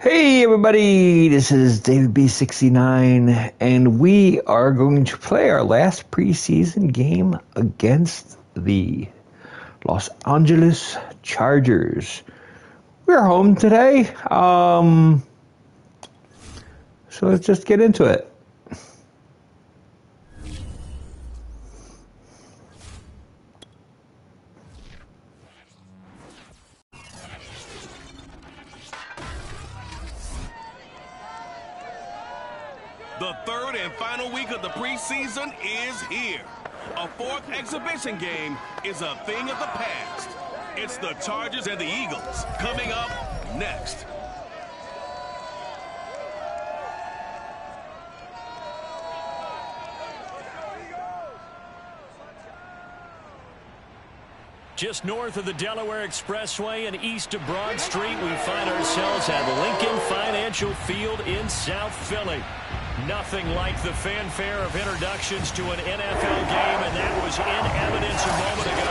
Hey everybody, this is David B69 and we are going to play our last preseason game against the Los Angeles Chargers. We're home today, so let's just get into it. The third and final week of the preseason is here. A fourth exhibition game is a thing of the past. It's the Chargers and the Eagles coming up next. Just north of the Delaware Expressway and east of Broad Street, we find ourselves at Lincoln Financial Field in South Philly. Nothing like the fanfare of introductions to an NFL game, and that was in evidence a moment ago.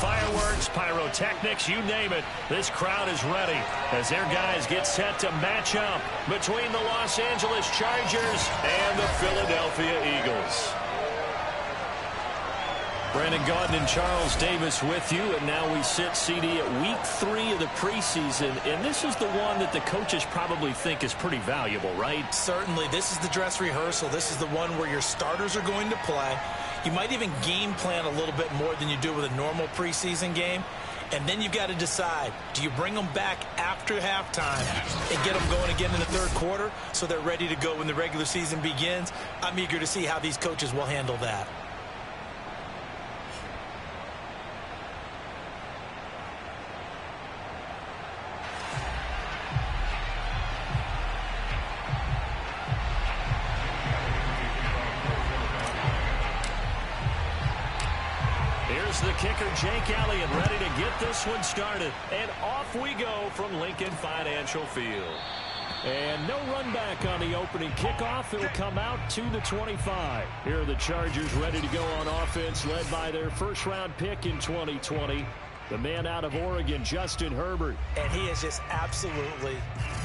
Fireworks, pyrotechnics, you name it. This crowd is ready as their guys get set to match up between the Los Angeles Chargers and the Philadelphia Eagles. Brandon Gaudin and Charles Davis with you, and now we sit, CD, at week 3 of the preseason, and this is the one that the coaches probably think is pretty valuable, right? Certainly. This is the dress rehearsal. This is the one where your starters are going to play. You might even game plan a little bit more than you do with a normal preseason game, and then you've got to decide, do you bring them back after halftime and get them going again in the third quarter so they're ready to go when the regular season begins? I'm eager to see how these coaches will handle that. Here's the kicker, Jake Elliott, ready to get this one started. And off we go from Lincoln Financial Field. And no run back on the opening kickoff. It'll come out to the 25. Here are the Chargers ready to go on offense, led by their first-round pick in 2020. The man out of Oregon, Justin Herbert. And he is just absolutely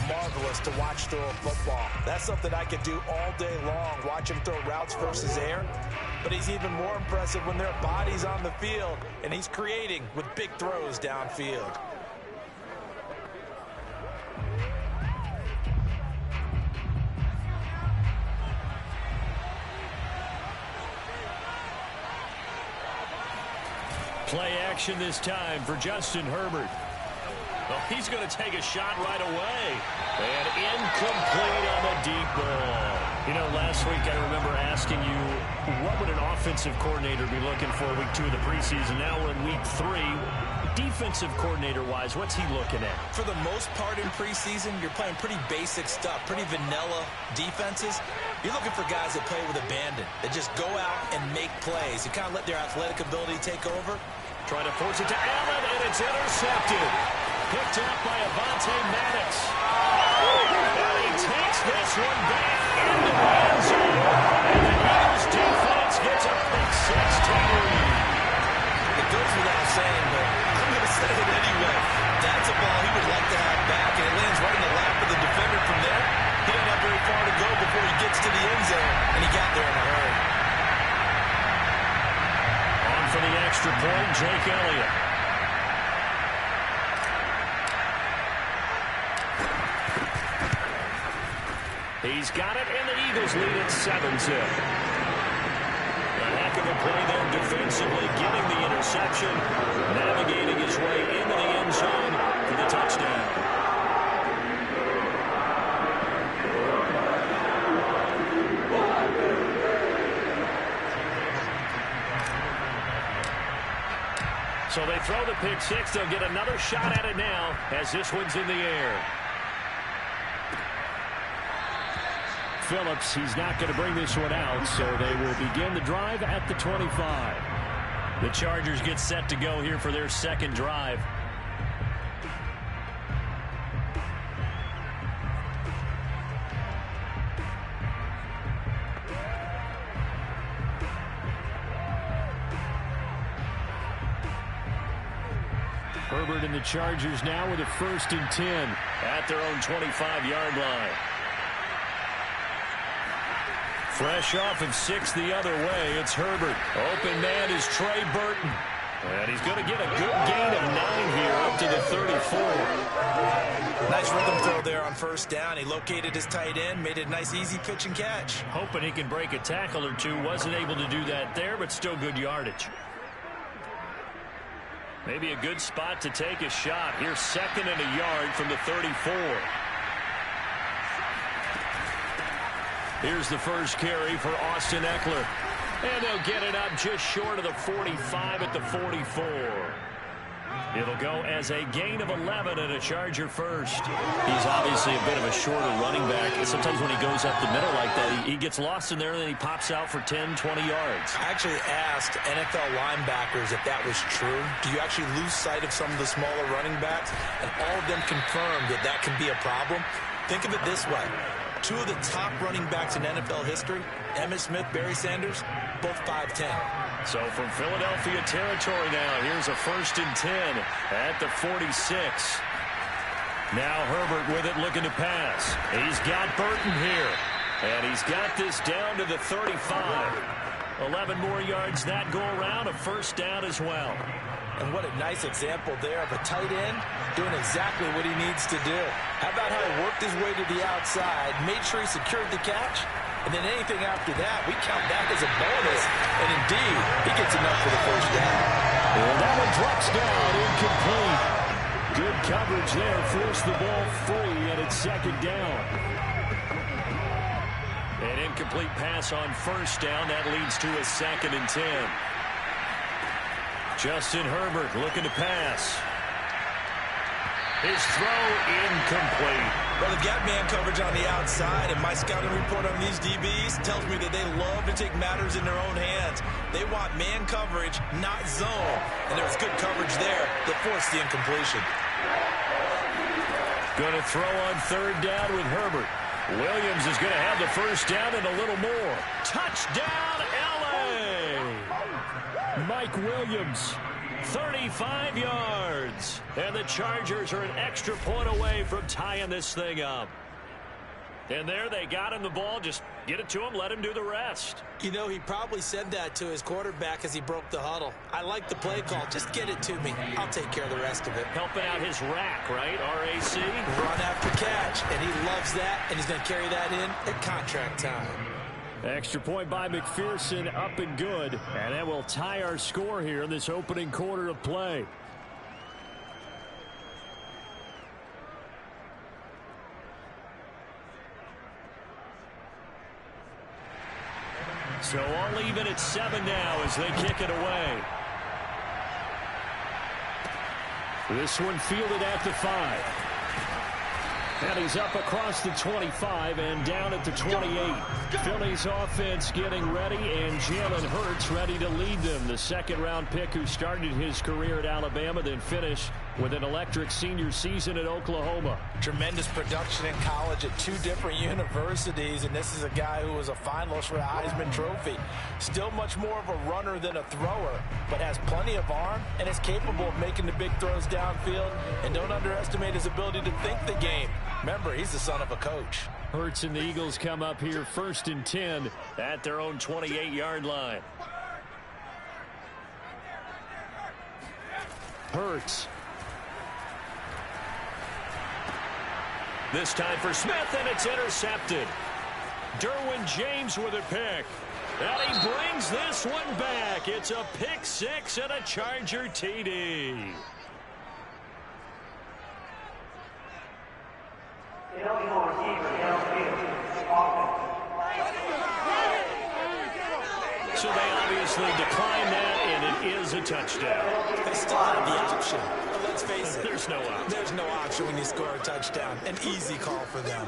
marvelous to watch throw a football. That's something I could do all day long, watch him throw routes versus air. But he's even more impressive when there are bodies on the field, and he's creating with big throws downfield. Play action this time for Justin Herbert. Well, he's going to take a shot right away. And incomplete on the deep ball. You know, last week I remember asking you, what would an offensive coordinator be looking for week 2 of the preseason? Now we're in week 3. Defensive coordinator-wise, what's he looking at? For the most part in preseason, you're playing pretty basic stuff, pretty vanilla defenses. You're looking for guys that play with abandon, that just go out and make plays. You kind of let their athletic ability take over. Trying to force it to Allen, and it's intercepted. Picked up by Avonte Maddox. And he takes this one back into the end zone. And the Eagles defense gets a pick 6 to lead. It goes without saying, but I'm going to say it anyway. That's a ball he would like to have back, and it lands right in the lap of the defender from there. He doesn't have very far to go before he gets to the end zone, and he got there in a hurry. On for the extra point, Jake Elliott. He's got it, and the Eagles lead at 7-zip. A heck of a play there defensively, getting the interception, navigating his way into the end zone for the touchdown. So they throw the pick 6. They'll get another shot at it now as this one's in the air. Phillips, he's not going to bring this one out, so they will begin the drive at the 25. The Chargers get set to go here for their second drive. Herbert and the Chargers now with a 1st and 10 at their own 25-yard line. Fresh off of 6 the other way, it's Herbert. Open man is Trey Burton. And he's going to get a good gain of 9 here up to the 34. Nice rhythm throw there on 1st down. He located his tight end, made it a nice easy pitch and catch. Hoping he can break a tackle or two. Wasn't able to do that there, but still good yardage. Maybe a good spot to take a shot. Here's 2nd and a yard from the 34. Here's the first carry for Austin Eckler. And they'll get it up just short of the 45 at the 44. It'll go as a gain of 11 and a Charger first. He's obviously a bit of a shorter running back. And sometimes when he goes up the middle like that, he gets lost in there and then he pops out for 10, 20 yards. I actually asked NFL linebackers if that was true. Do you actually lose sight of some of the smaller running backs? And all of them confirmed that that can be a problem. Think of it this way. 2 of the top running backs in NFL history, Emmitt Smith, Barry Sanders, both 5'10". So from Philadelphia territory now, here's a 1st and 10 at the 46. Now Herbert with it looking to pass. He's got Burton here. And he's got this down to the 35. 11 more yards that go around, a 1st down as well. And what a nice example there of a tight end doing exactly what he needs to do. How about how he worked his way to the outside, made sure he secured the catch, and then anything after that, we count that as a bonus. And indeed, he gets enough for the 1st down. And that one drops down, incomplete. Good coverage there, forced the ball free, and it's 2nd down. An incomplete pass on 1st down. That leads to a 2nd and 10. Justin Herbert looking to pass. His throw incomplete. Well, they've got man coverage on the outside, and my scouting report on these DBs tells me that they love to take matters in their own hands. They want man coverage, not zone. And there was good coverage there that forced the incompletion. Going to throw on 3rd down with Herbert. Williams is going to have the 1st down and a little more. Touchdown, L.A. Mike Williams, 35 yards. And the Chargers are an extra point away from tying this thing up. And there they got him the ball. Just get it to him, let him do the rest. You know, he probably said that to his quarterback as he broke the huddle. I like the play call. Just get it to me. I'll take care of the rest of it. Helping out his rack, right? R-A-C? Run after catch, and he loves that, and he's going to carry that in at contract time. Extra point by McPherson, up and good. And that will tie our score here in this opening quarter of play. So all even at 7 now as they kick it away. This one fielded at the 5. And he's up across the 25 and down at the 28. Philly's offense getting ready, and Jalen Hurts ready to lead them. The 2nd-round pick who started his career at Alabama, then finished with an electric senior season at Oklahoma. Tremendous production in college at 2 different universities, and this is a guy who was a finalist for a Heisman Trophy. Still much more of a runner than a thrower, but has plenty of arm and is capable of making the big throws downfield. And don't underestimate his ability to think the game. Remember, he's the son of a coach. Hurts and the Eagles come up here 1st and 10 at their own 28-yard line. Hurts. This time for Smith, and it's intercepted. Derwin James with a pick. And he brings this one back. It's a pick 6 and a Charger TD. So they obviously decline that, and it is a touchdown. They still have the option. But let's face it. There's no option. There's no option when you score a touchdown. An easy call for them.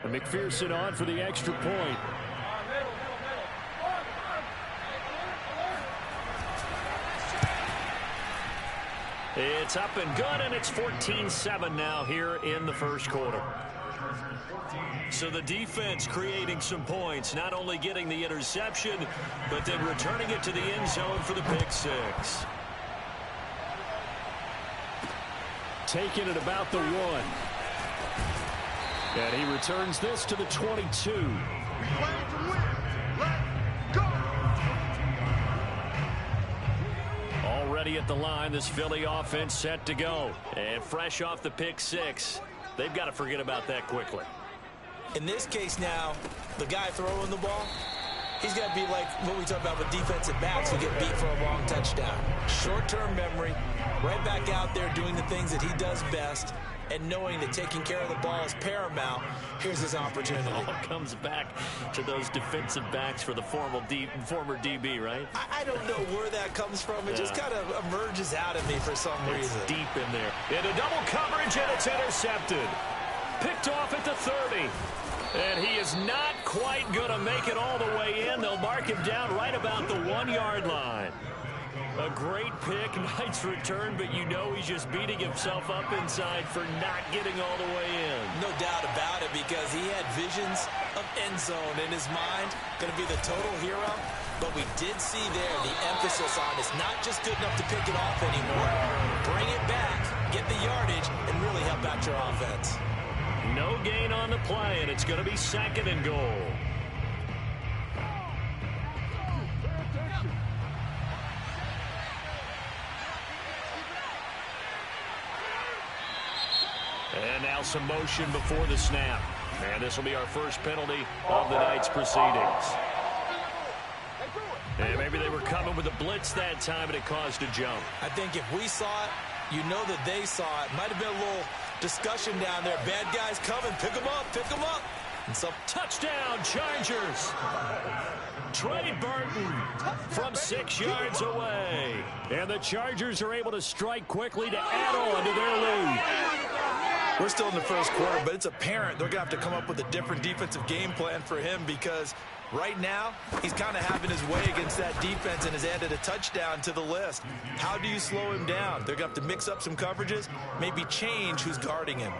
And McPherson on for the extra point. It's up and good, and it's 14-7 now here in the 1st quarter. So the defense creating some points, not only getting the interception, but then returning it to the end zone for the pick six. Taking it about the 1. And he returns this to the 22. Already at the line, this Philly offense set to go. And fresh off the pick six. They've got to forget about that quickly. In this case now, the guy throwing the ball, he's got to be like what we talk about with defensive backs who get beat for a long touchdown. Short-term memory, right back out there doing the things that he does best, and knowing that taking care of the ball is paramount. Here's his opportunity. It all comes back to those defensive backs for the former DB, right? I don't know where that comes from. It just kind of emerges out of me for some reason. It's deep in there. Into double coverage, and it's intercepted. Picked off at the 30. And he is not quite going to make it all the way in. They'll mark him down right about the 1-yard line. A great pick, nice return, but you know he's just beating himself up inside for not getting all the way in. No doubt about it, because he had visions of end zone in his mind. Going to be the total hero. But we did see there the emphasis on it's not just good enough to pick it off anymore. Bring it back, get the yardage, and really help out your offense. No gain on the play, and it's going to be 2nd and goal. And now some motion before the snap. And this will be our first penalty of the night's proceedings. And maybe they were coming with a blitz that time, and it caused a jump. I think if we saw it, you know that they saw it. Might have been a little discussion down there. Bad guys coming. Pick them up. Pick them up. And so touchdown, Chargers. Trey Burton from 6 yards away. And the Chargers are able to strike quickly to add on to their lead. We're still in the first quarter, but it's apparent they're going to have to come up with a different defensive game plan for him, because right now he's kind of having his way against that defense and has added a touchdown to the list. How do you slow him down? They're going to have to mix up some coverages, maybe change who's guarding him.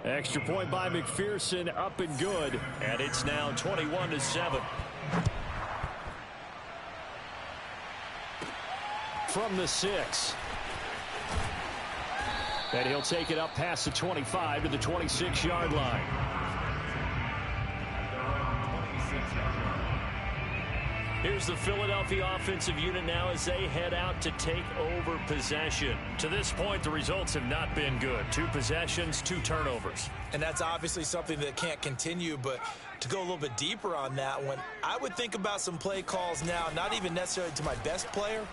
Extra point by McPherson, up and good, and it's now 21-7. From the 6. And he'll take it up past the 25 to the 26-yard line. Here's the Philadelphia offensive unit now as they head out to take over possession. To this point, the results have not been good. 2 possessions, 2 turnovers. And that's obviously something that can't continue, but to go a little bit deeper on that one, I would think about some play calls now, not even necessarily to my best player,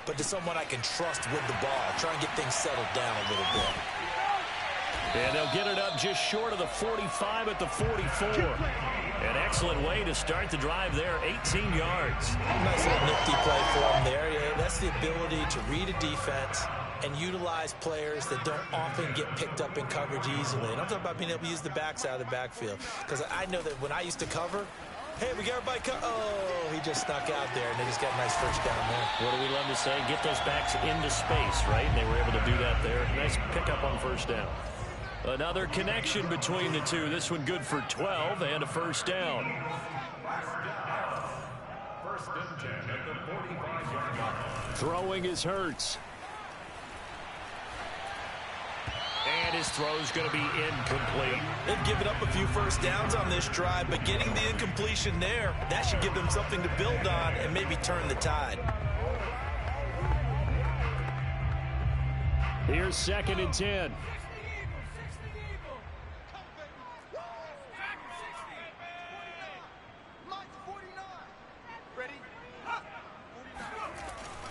but to someone I can trust with the ball. Try and get things settled down a little bit. And they'll get it up just short of the 45 at the 44. An excellent way to start the drive there, 18 yards. Nice little nifty play for him there. Yeah, that's the ability to read a defense and utilize players that don't often get picked up in coverage easily. And I'm talking about being able to use the backside of the backfield. Because I know that when I used to cover, hey, we got everybody oh, he just snuck out there, and they just got a nice first down there. What do we love to say? Get those backs into space, right? And they were able to do that there. Nice pickup on first down. Another connection between the two. This one good for 12 and a first down. First and 10 at the 45-yard line. Throwing is Hurts. And his throw's going to be incomplete. They've given up a few first downs on this drive, but getting the incompletion there, that should give them something to build on and maybe turn the tide. Here's 2nd and 10.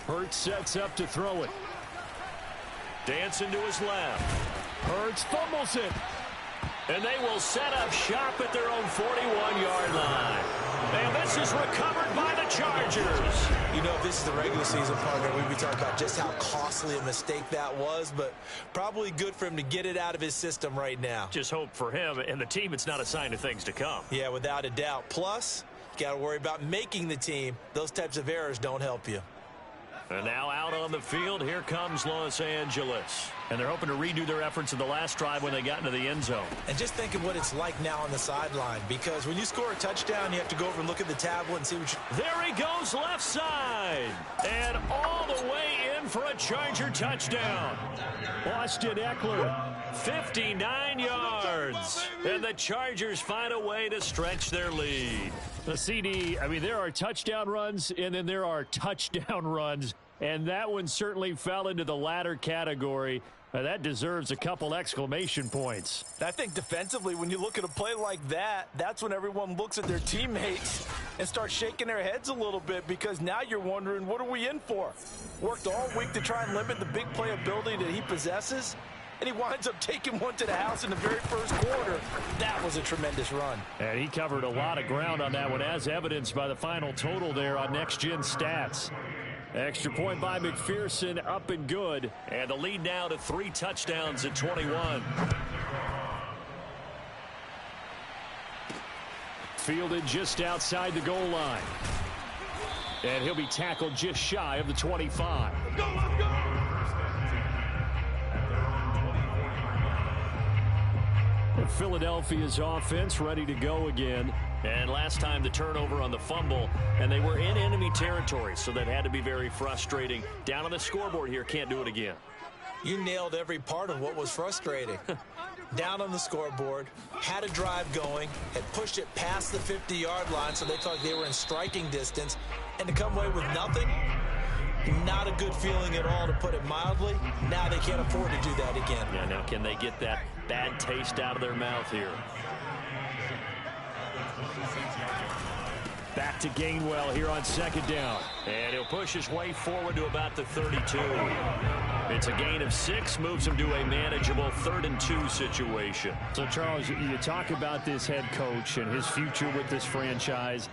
Hurts sets up to throw it. Dancing to his left. Hurts fumbles it. And they will set up shop at their own 41-yard line. And this is recovered by the Chargers. You know, if this is the regular season, partner, we'd be talking about just how costly a mistake that was, but probably good for him to get it out of his system right now. Just hope for him and the team it's not a sign of things to come. Yeah, without a doubt. Plus, you got to worry about making the team. Those types of errors don't help you. And now out on the field, here comes Los Angeles. And they're hoping to redo their efforts in the last drive when they got into the end zone. And just think of what it's like now on the sideline, because when you score a touchdown, you have to go over and look at the tablet and see what you... There he goes left side. And all the way in for a Charger touchdown. Austin Eckler, 59 yards. And the Chargers find a way to stretch their lead. The CD, I mean, there are touchdown runs, and then there are touchdown runs. And that one certainly fell into the latter category. That deserves a couple exclamation points. I think defensively, when you look at a play like that, that's when everyone looks at their teammates and starts shaking their heads a little bit, because now you're wondering, what are we in for? Worked all week to try and limit the big play ability that he possesses, and he winds up taking one to the house in the very first quarter. That was a tremendous run. And he covered a lot of ground on that one, as evidenced by the final total there on Next Gen Stats. Extra point by McPherson, up and good. And the lead now to 3 touchdowns at 21. Fielded just outside the goal line. And he'll be tackled just shy of the 25. Let's go! Philadelphia's offense ready to go again. And last time the turnover on the fumble, and they were in enemy territory, so that had to be very frustrating. Down on the scoreboard here, can't do it again. You nailed every part of what was frustrating. Down on the scoreboard, had a drive going, had pushed it past the 50-yard line so they thought they were in striking distance, and to come away with nothing, not a good feeling at all, to put it mildly. Now they can't afford to do that again. Yeah, now can they get that bad taste out of their mouth here? Back to Gainwell here on second down. And he'll push his way forward to about the 32. It's a gain of 6, moves him to a manageable 3rd and 2 situation. So, Charles, you talk about this head coach and his future with this franchise.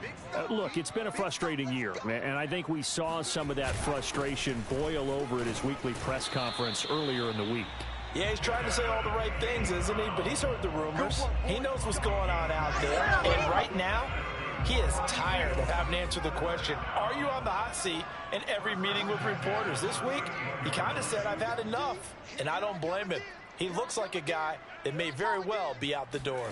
Look, it's been a frustrating year, and I think we saw some of that frustration boil over at his weekly press conference earlier in the week. Yeah, he's trying to say all the right things, isn't he? But he's heard the rumors. He knows what's going on out there. And right now, he is tired of having to answer the question, are you on the hot seat, in every meeting with reporters. This week, he kind of said, I've had enough. And I don't blame him. He looks like a guy that may very well be out the door.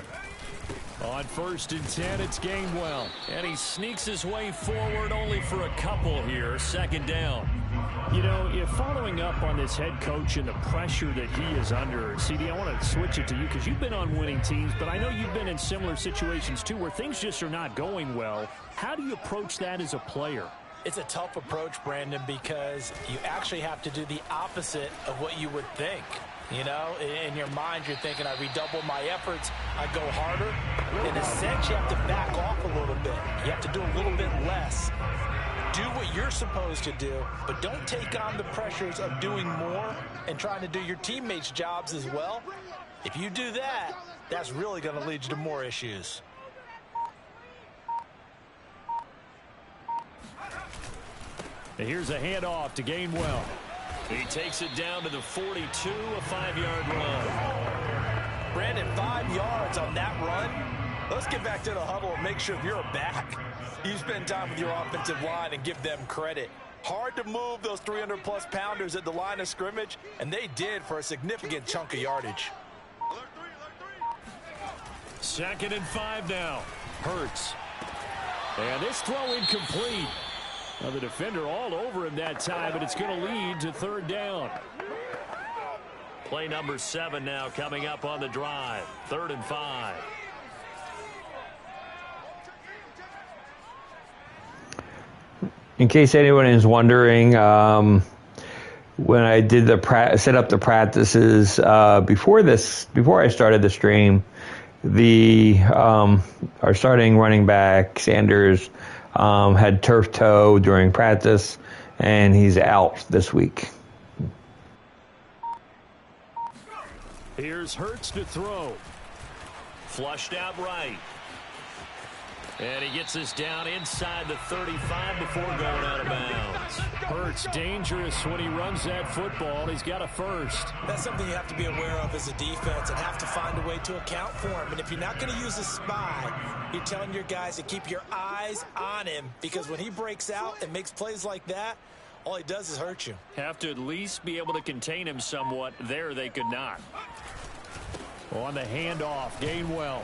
On 1st and 10, it's Gainwell. And he sneaks his way forward only for a couple here. 2nd down. You know, if following up on this head coach and the pressure that he is under, CD, I want to switch it to you because you've been on winning teams, but I know you've been in similar situations too where things just are not going well. How do you approach that as a player? It's a tough approach, Brandon, because you actually have to do the opposite of what you would think. You know, in your mind, you're thinking, I redouble my efforts, I go harder. In a sense, you have to back off a little bit. You have to do a little bit less. Do what you're supposed to do, but don't take on the pressures of doing more and trying to do your teammates' jobs as well. If you do that, that's really going to lead you to more issues. And here's a handoff to Gainwell. He takes it down to the 42, a 5-yard run. Brandon, 5 yards on that run. Let's get back to the huddle and make sure if you're back, you spend time with your offensive line and give them credit. Hard to move those 300-plus pounders at the line of scrimmage, and they did for a significant chunk of yardage. 2nd and 5 now. Hurts. And this throw incomplete. Now the defender all over him that time, but it's going to lead to 3rd down. Play number 7 now coming up on the drive. 3rd and 5. In case anyone is wondering, when I did set up the practices before I started the stream, our starting running back Sanders had turf toe during practice, and he's out this week. Here's Hurts to throw. Flushed out right. And he gets this down inside the 35 before going out of bounds. Hurts dangerous when he runs that football. He's got a first. That's something you have to be aware of as a defense and have to find a way to account for him. And if you're not going to use a spy, you're telling your guys to keep your eyes on him, because when he breaks out and makes plays like that, all he does is hurt you. Have to at least be able to contain him somewhat. There they could not. On the handoff, Gainwell.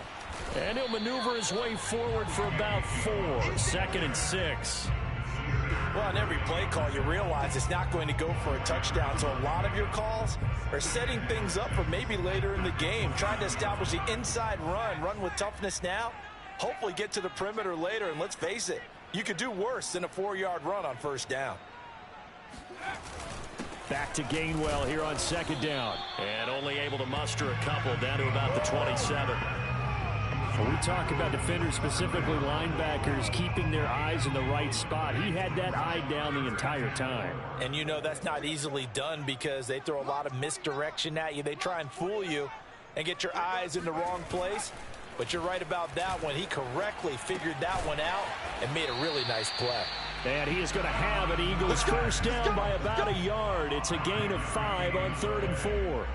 And he'll maneuver his way forward for about 4. 2nd and 6. Well, on every play call, you realize it's not going to go for a touchdown. So a lot of your calls are setting things up for maybe later in the game, trying to establish the inside run with toughness now, hopefully get to the perimeter later. And let's face it, you could do worse than a 4-yard run on 1st down. Back to Gainwell here on 2nd down. And only able to muster a couple down to about the 27. When we talk about defenders, specifically linebackers, keeping their eyes in the right spot, he had that eye down the entire time. And you know that's not easily done because they throw a lot of misdirection at you. They try and fool you and get your eyes in the wrong place. But you're right about that one. He correctly figured that one out and made a really nice play. And he is going to have an Eagles first down by about a yard. It's a gain of 5 on 3rd and 4.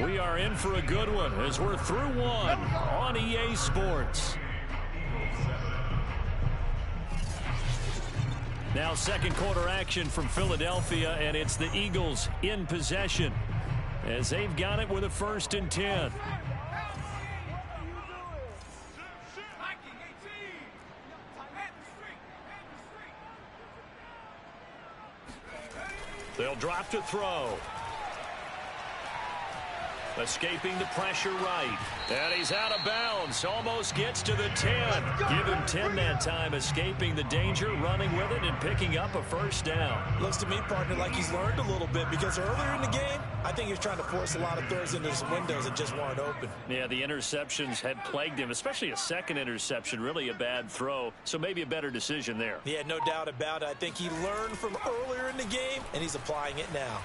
We are in for a good one as we're through one on EA Sports. Now 2nd quarter action from Philadelphia, and it's the Eagles in possession as they've got it with a 1st and 10. They'll drop to throw. Escaping the pressure right. And he's out of bounds. Almost gets to the 10. Give him 10 that time. Escaping the danger, running with it, and picking up a 1st down. Looks to me, partner, like he's learned a little bit because earlier in the game, I think he was trying to force a lot of throws into some windows that just weren't open. Yeah, the interceptions had plagued him, especially a 2nd interception. Really a bad throw. So maybe a better decision there. Yeah, no doubt about it. I think he learned from earlier in the game, and he's applying it now.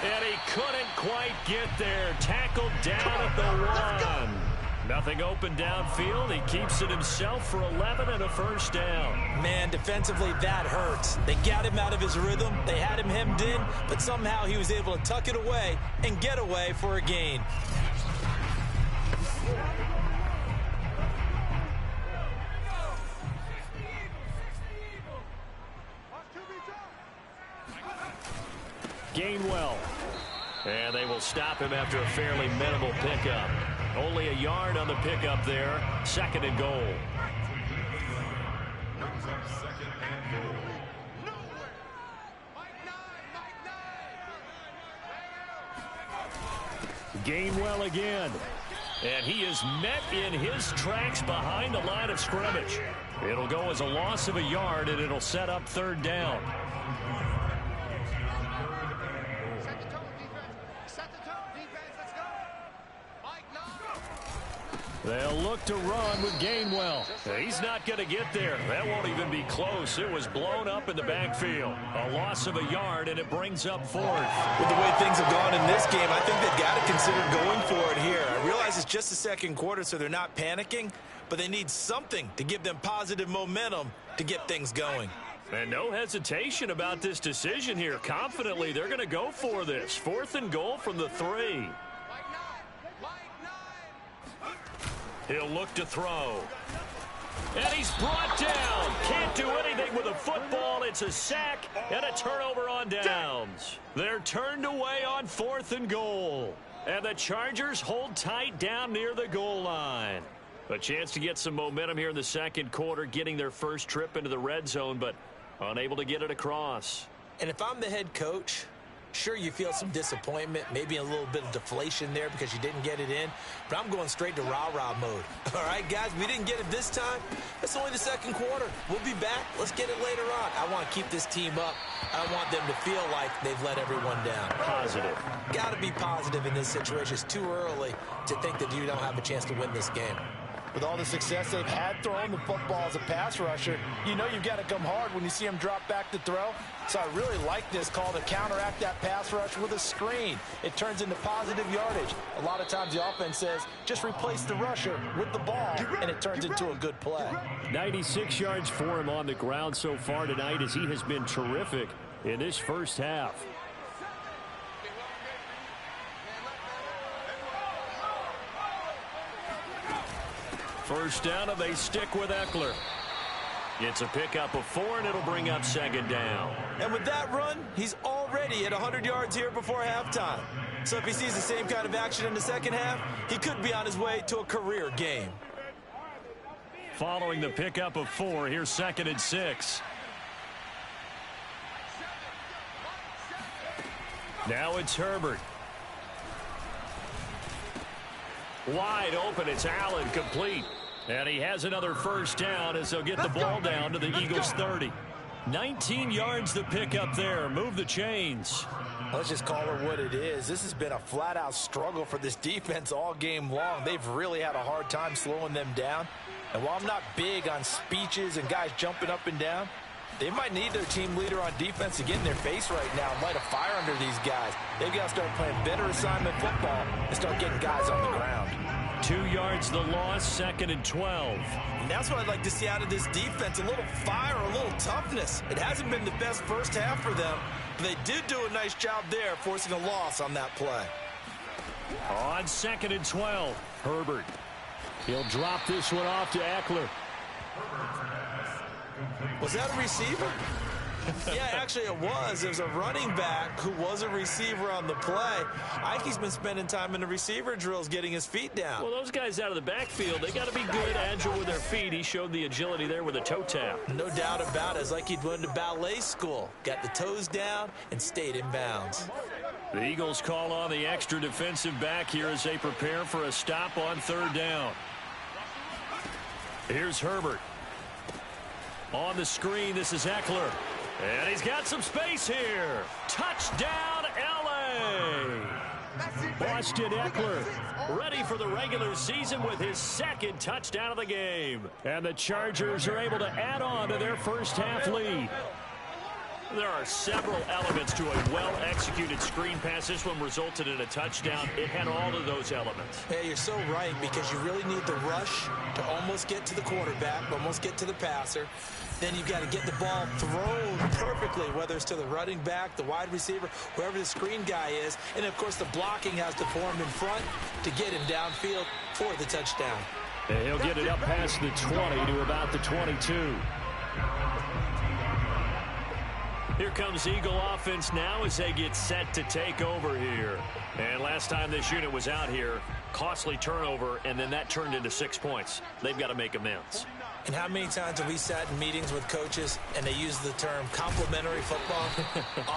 And he couldn't quite get there. Tackled down at the 1. Nothing open downfield. He keeps it himself for 11 and a 1st down. Man, defensively, that hurts. They got him out of his rhythm. They had him hemmed in, but somehow he was able to tuck it away and get away for a gain. Gainwell. And they will stop him after a fairly minimal pickup. Only a yard on the pickup there. 2nd and goal. Gainwell again. And he is met in his tracks behind the line of scrimmage. It'll go as a loss of a yard, and it'll set up 3rd down. They'll look to run with Gainwell. He's not going to get there. That won't even be close. It was blown up in the backfield. A loss of a yard, and it brings up 4th. With the way things have gone in this game, I think they've got to consider going for it here. I realize it's just the 2nd quarter, so they're not panicking, but they need something to give them positive momentum to get things going. And no hesitation about this decision here. Confidently, they're going to go for this. 4th and goal from the 3. He'll look to throw. And he's brought down. Can't do anything with a football. It's a sack and a turnover on downs. They're turned away on 4th and goal. And the Chargers hold tight down near the goal line. A chance to get some momentum here in the 2nd quarter, getting their first trip into the red zone, but unable to get it across. And if I'm the head coach, sure, you feel some disappointment, maybe a little bit of deflation there because you didn't get it in, but I'm going straight to rah-rah mode. All right, guys, we didn't get it this time. It's only the 2nd quarter. We'll be back. Let's get it later on. I want to keep this team up. I want them to feel like they've let everyone down. Positive. Got to be positive in this situation. It's too early to think that you don't have a chance to win this game. With all the success they've had throwing the football as a pass rusher, you know you've got to come hard when you see them drop back to throw. So I really like this call to counteract that pass rush with a screen. It turns into positive yardage. A lot of times the offense says, just replace the rusher with the ball, and it turns into a good play. 96 yards for him on the ground so far tonight as he has been terrific in this first half. First down, and they stick with Eckler. It's a pickup of 4, and it'll bring up second down. And with that run, he's already at 100 yards here before halftime. So if he sees the same kind of action in the second half, he could be on his way to a career game. Following the pickup of 4, here's 2nd and 6. Now it's Herbert. Wide open, it's Allen, complete. And he has another first down as they'll get the ball down to the Eagles' 30. 19 yards to pick up there. Move the chains. Let's just call it what it is. This has been a flat-out struggle for this defense all game long. They've really had a hard time slowing them down. And while I'm not big on speeches and guys jumping up and down, they might need their team leader on defense to get in their face right now and light a fire under these guys. They've got to start playing better assignment football and start getting guys on the ground. 2 yards the loss, 2nd and 12. And that's what I'd like to see out of this defense, a little fire, a little toughness. It hasn't been the best first half for them, but they did do a nice job there, forcing a loss on that play. On 2nd and 12, Herbert. He'll drop this one off to Eckler. Was that a receiver? Yeah, actually it was. It was a running back who was a receiver on the play. Ike's been spending time in the receiver drills getting his feet down. Well, those guys out of the backfield, they got to be good, agile with their feet. He showed the agility there with a toe tap. No doubt about it. It's like he'd went to ballet school. Got the toes down and stayed in bounds. The Eagles call on the extra defensive back here as they prepare for a stop on 3rd down. Here's Herbert. On the screen, this is Eckler. And he's got some space here. Touchdown, L.A. Austin Eckler ready for the regular season with his 2nd touchdown of the game. And the Chargers are able to add on to their first half lead. There are several elements to a well-executed screen pass. This one resulted in a touchdown. It had all of those elements. Yeah, you're so right, because you really need the rush to almost get to the quarterback, almost get to the passer. Then you've got to get the ball thrown perfectly, whether it's to the running back, the wide receiver, wherever the screen guy is. And, of course, the blocking has to form in front to get him downfield for the touchdown. And he'll get it up past the 20 to about the 22. Here comes Eagle offense now as they get set to take over here. And last time this unit was out here, costly turnover, and then that turned into 6 points. They've got to make amends. And how many times have we sat in meetings with coaches and they use the term complementary football?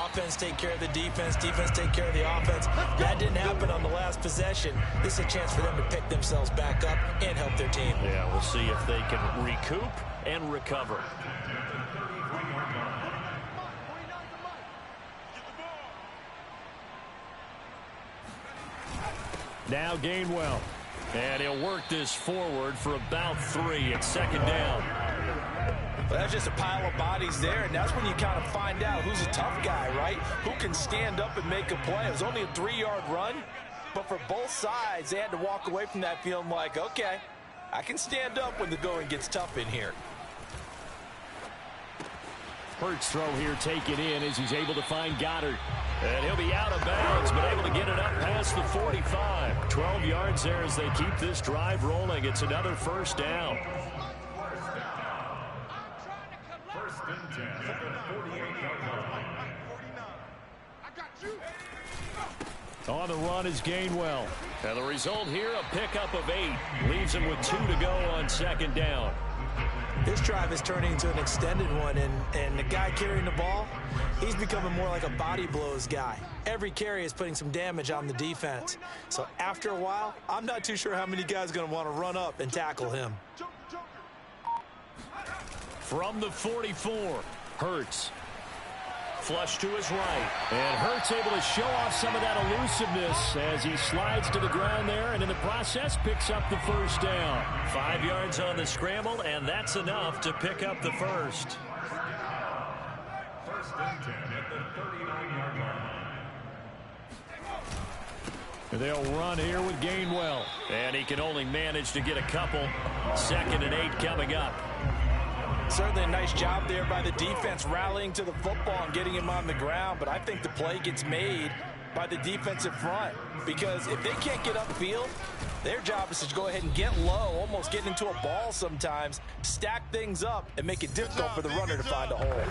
Offense take care of the defense, defense take care of the offense. That didn't happen on the last possession. This is a chance for them to pick themselves back up and help their team. Yeah, we'll see if they can recoup and recover. Now Gainwell. And he'll work this forward for about 3 at 2nd down. Well, that's just a pile of bodies there, and that's when you kind of find out who's a tough guy, right? Who can stand up and make a play. It was only a 3-yard run, but for both sides, they had to walk away from that feeling like, okay, I can stand up when the going gets tough in here. Hurts throw here taken in as he's able to find Goddard. And he'll be out of bounds, but able to get it up past the 45. 12 yards there as they keep this drive rolling. It's another first down. First and 10 at the 48-yard line. On the run is Gainwell. And the result here, a pickup of 8. Leaves him with 2 to go on 2nd down. This drive is turning into an extended one, and the guy carrying the ball, he's becoming more like a body blows guy. Every carry is putting some damage on the defense. So after a while, I'm not too sure how many guys are going to want to run up and tackle him. From the 44, Hurts. Flush to his right. And Hurts able to show off some of that elusiveness as he slides to the ground there, and in the process picks up the first down. 5 yards on the scramble, and that's enough to pick up the first. First and 10 at the 39-yard line. They'll run here with Gainwell. And he can only manage to get a couple. 2nd and 8 coming up. Certainly a nice job there by the defense rallying to the football and getting him on the ground, but I think the play gets made by the defensive front, because if they can't get upfield, their job is to go ahead and get low, almost get into a ball sometimes, stack things up, and make it difficult for the runner to find a hole.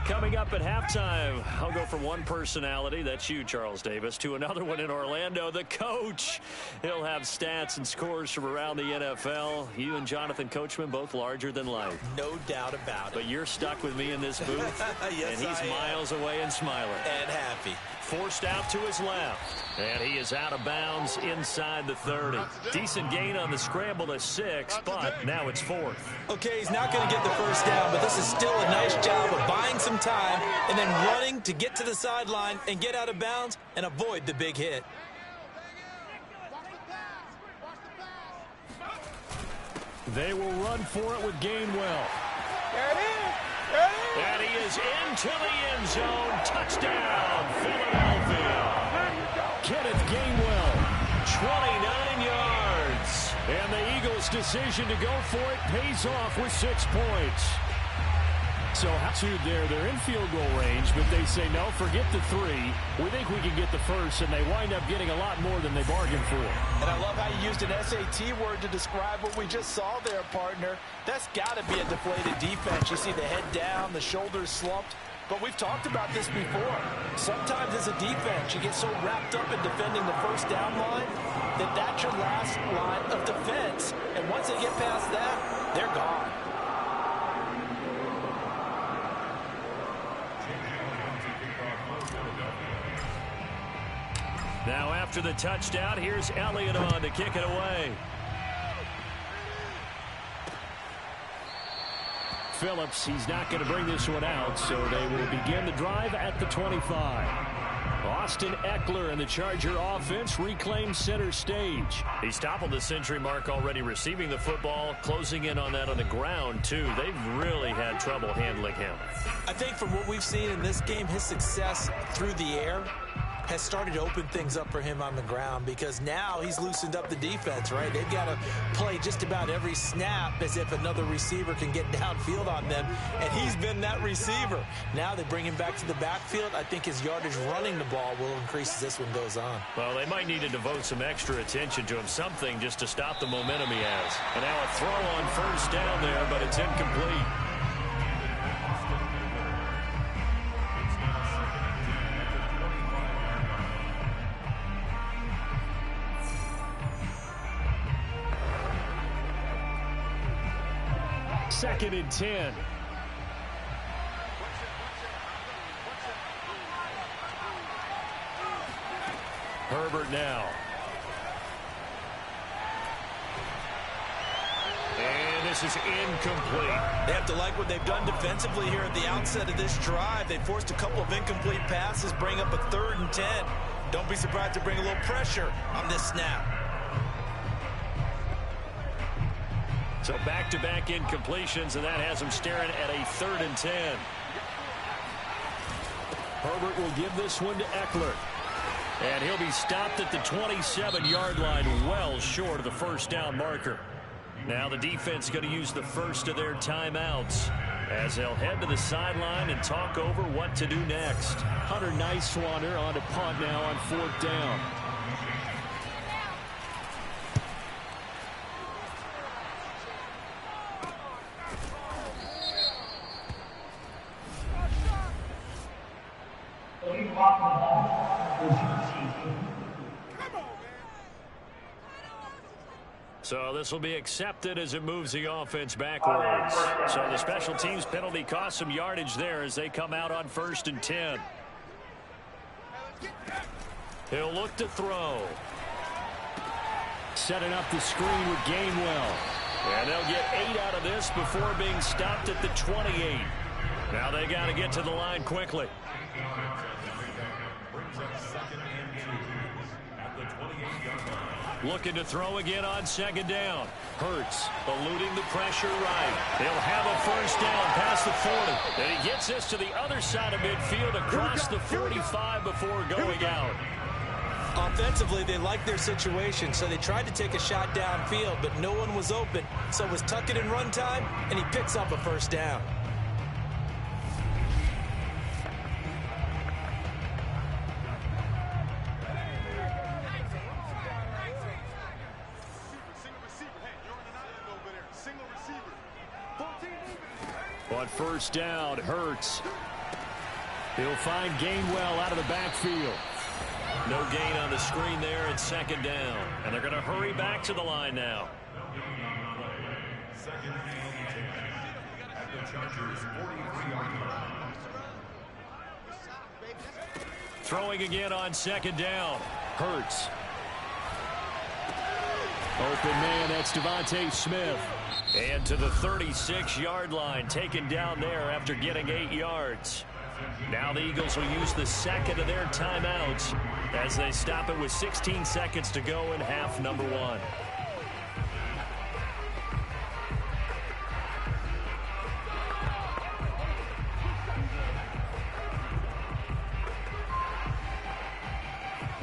Coming up at halftime, I'll go from one personality, that's you, Charles Davis, to another one in Orlando, the coach. He'll have stats and scores from around the NFL. You and Jonathan Coachman, both larger than life. No doubt about it. But you're stuck with me in this booth, yes, and he's miles away and smiling. And happy. Forced out to his left, and he is out of bounds inside the 30. Decent gain on the scramble to 6, but now it's 4th. Okay, he's not going to get the first down, but this is still a nice job of buying some time and then running to get to the sideline and get out of bounds and avoid the big hit. They will run for it with Gainwell. And he is into the end zone. Touchdown, Philadelphia. Kenneth Gainwell, 29 yards. And the Eagles' decision to go for it pays off with 6 points. So they're in field goal range, but they say, no, forget the 3. We think we can get the first, and they wind up getting a lot more than they bargained for. And I love how you used an SAT word to describe what we just saw there, partner. That's got to be a deflated defense. You see the head down, the shoulders slumped. But we've talked about this before. Sometimes as a defense, you get so wrapped up in defending the first down line that that's your last line of defense. And once they get past that, they're gone. Now after the touchdown, here's Elliott on to kick it away. Phillips, he's not going to bring this one out, so they will begin the drive at the 25. Austin Eckler and the Charger offense reclaim center stage. He's toppled the century mark already receiving the football, closing in on that on the ground, too. They've really had trouble handling him. I think from what we've seen in this game, his success through the air has started to open things up for him on the ground, because now he's loosened up the defense, right? They've got to play just about every snap as if another receiver can get downfield on them, and he's been that receiver. Now they bring him back to the backfield. I think his yardage running the ball will increase as this one goes on. Well, they might need to devote some extra attention to him, something just to stop the momentum he has. And now a throw on first down there, but it's incomplete. Second and 10. Herbert now. And this is incomplete. They have to like what they've done defensively here at the outset of this drive. They forced a couple of incomplete passes, bring up a 3rd and 10. Don't be surprised to bring a little pressure on this snap. So back-to-back incompletions, and that has him staring at a 3rd and 10. Herbert will give this one to Eckler. And he'll be stopped at the 27-yard line, well short of the first down marker. Now the defense going to use the first of their timeouts as they'll head to the sideline and talk over what to do next. Hunter Nice-Swanner on to punt now on 4th down. So this will be accepted as it moves the offense backwards. So the special teams penalty cost some yardage there as they come out on 1st and 10. He'll look to throw. Setting up the screen with Gainwell. And they'll get 8 out of this before being stopped at the 28. Now they got to get to the line quickly. Looking to throw again on 2nd down. Hurts eluding the pressure right. He'll have a first down past the 40. And he gets this to the other side of midfield across the 45 before going out. Offensively, they liked their situation, so they tried to take a shot downfield, but no one was open. So it was tuck it in run time, and he picks up a first down. On first down, Hurts. He'll find Gainwell out of the backfield. No gain on the screen there at second down. And they're going to hurry back to the line now. Second and 10 at the Chargers' 43-yard line. Throwing again on second down. Hurts. Open man, that's Devontae Smith. And to the 36-yard line, taken down there after getting 8 yards. Now the Eagles will use the second of their timeouts as they stop it with 16 seconds to go in half number 1.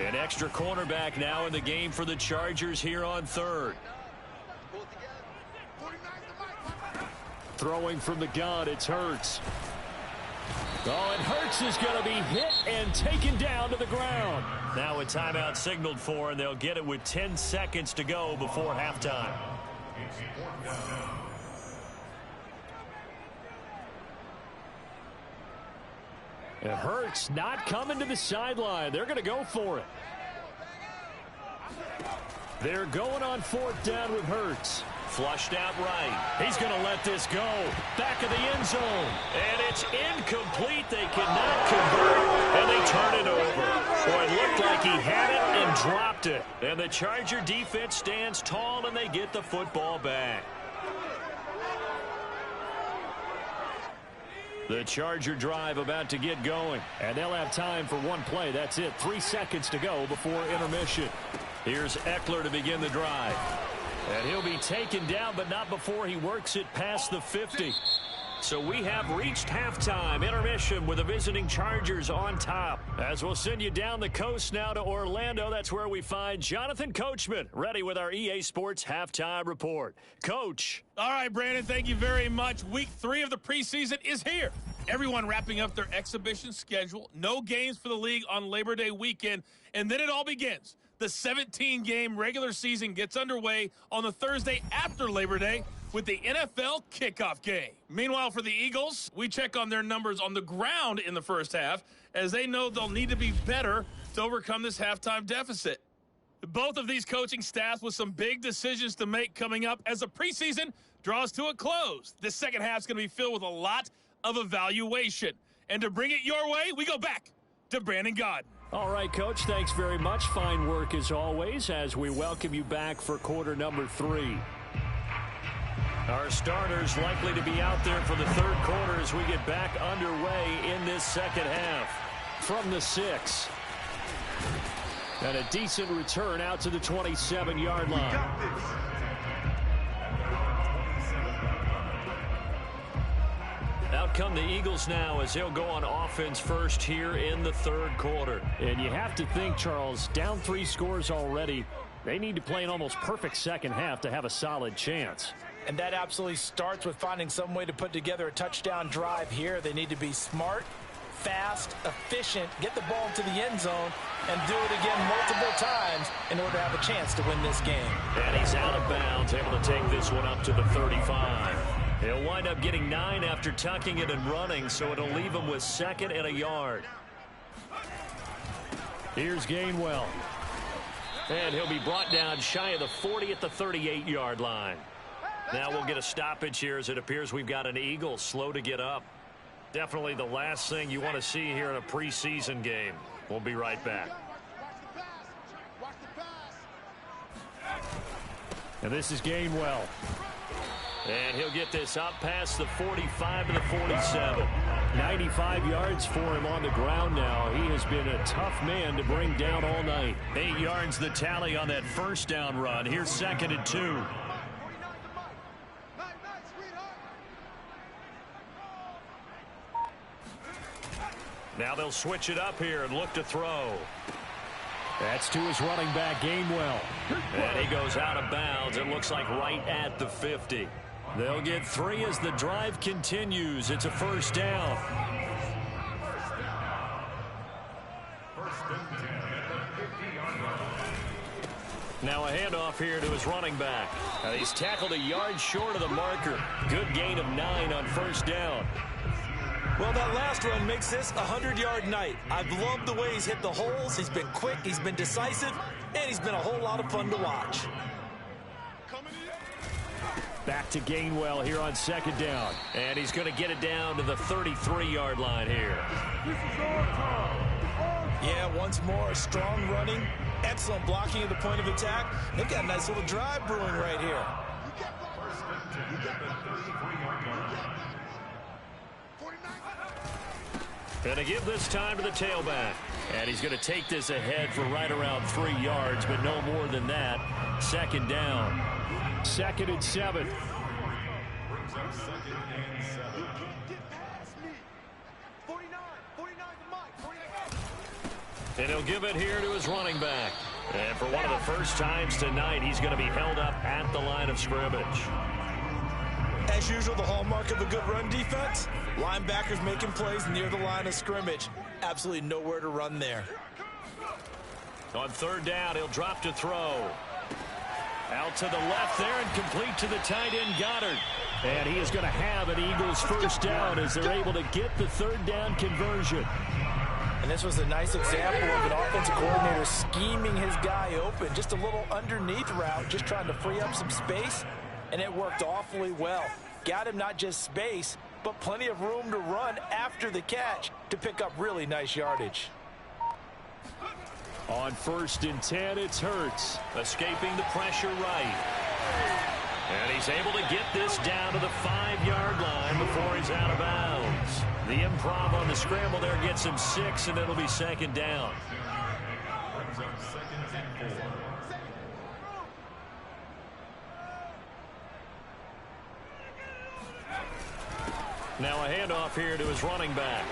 An extra cornerback now in the game for the Chargers here on third. Throwing from the gun, it's Hurts. Oh, and Hurts is going to be hit and taken down to the ground. Now a timeout signaled for, and they'll get it with 10 seconds to go before halftime. And Hurts not coming to the sideline. They're going to go for it. They're going on fourth down with Hurts. Flushed out right. He's going to let this go. Back of the end zone. And it's incomplete. They cannot convert. And they turn it over. Boy, it looked like he had it and dropped it. And the Charger defense stands tall, and they get the football back. The Charger drive about to get going. And they'll have time for one play. That's it. 3 seconds to go before intermission. Here's Eckler to begin the drive. And he'll be taken down, but not before he works it past the 50. So we have reached halftime. Intermission with the visiting Chargers on top. As we'll send you down the coast now to Orlando. That's where we find Jonathan Coachman, ready with our EA Sports Halftime Report. Coach. All right, Brandon, thank you very much. Week 3 of the preseason is here. Everyone wrapping up their exhibition schedule. No games for the league on Labor Day weekend. And then it all begins. The 17-game regular season gets underway on the Thursday after Labor Day with the NFL kickoff game. Meanwhile, for the Eagles, we check on their numbers on the ground in the first half as they know they'll need to be better to overcome this halftime deficit. Both of these coaching staffs with some big decisions to make coming up as the preseason draws to a close. This second half is going to be filled with a lot of evaluation. And to bring it your way, we go back to Brandon Godden. All right, Coach, thanks very much. Fine work as always as we welcome you back for quarter number 3. Our starters likely to be out there for the third quarter as we get back underway in this second half. From the 6. And a decent return out to the 27-yard line. Out come the Eagles now as they'll go on offense first here in the third quarter. And you have to think, Charles, down 3 scores already. They need to play an almost perfect second half to have a solid chance. And that absolutely starts with finding some way to put together a touchdown drive here. They need to be smart, fast, efficient, get the ball to the end zone, and do it again multiple times in order to have a chance to win this game. And he's out of bounds, able to take this one up to the 35. He'll wind up getting 9 after tucking it and running, so it'll leave him with 2nd and a yard. Here's Gainwell. And he'll be brought down shy of the 40 at the 38-yard line. Now we'll get a stoppage here as it appears we've got an Eagle slow to get up. Definitely the last thing you want to see here in a preseason game. We'll be right back. And this is Gainwell. And he'll get this up past the 45 to the 47. 95 yards for him on the ground now. He has been a tough man to bring down all night. 8 yards the tally on that first down run. Here's 2nd and 2. Now they'll switch it up here and look to throw. That's to his running back, Gainwell. And he goes out of bounds. It looks like right at the 50. They'll get 3 as the drive continues. It's a first down. First and 10 at the 50-yard line. Now a handoff here to his running back. He's tackled a yard short of the marker. Good gain of 9 on first down. Well, that last run makes this a 100-yard night. I've loved the way he's hit the holes. He's been quick, he's been decisive, and he's been a whole lot of fun to watch. Back to Gainwell here on second down. And he's going to get it down to the 33-yard line here. Yeah, once more, strong running, excellent blocking at the point of attack. They've got a nice little drive brewing right here. Going to give this time to the tailback. And he's going to take this ahead for right around 3 yards, but no more than that. Second down. 2nd and 7. And he'll give it here to his running back. And for one of the first times tonight, he's going to be held up at the line of scrimmage. As usual, the hallmark of a good run defense, linebackers making plays near the line of scrimmage. Absolutely nowhere to run there. On third down, he'll drop to throw. Out to the left there and complete to the tight end, Goddard. And he is going to have an Eagles first down as they're able to get the third down conversion. And this was a nice example of an offensive coordinator scheming his guy open. Just a little underneath route, just trying to free up some space. And it worked awfully well. Got him not just space, but plenty of room to run after the catch to pick up really nice yardage. On 1st and 10, it's Hurts. Escaping the pressure right. And he's able to get this down to the 5-yard line before he's out of bounds. The improv on the scramble there gets him 6, and it'll be second down. Now a handoff here to his running back.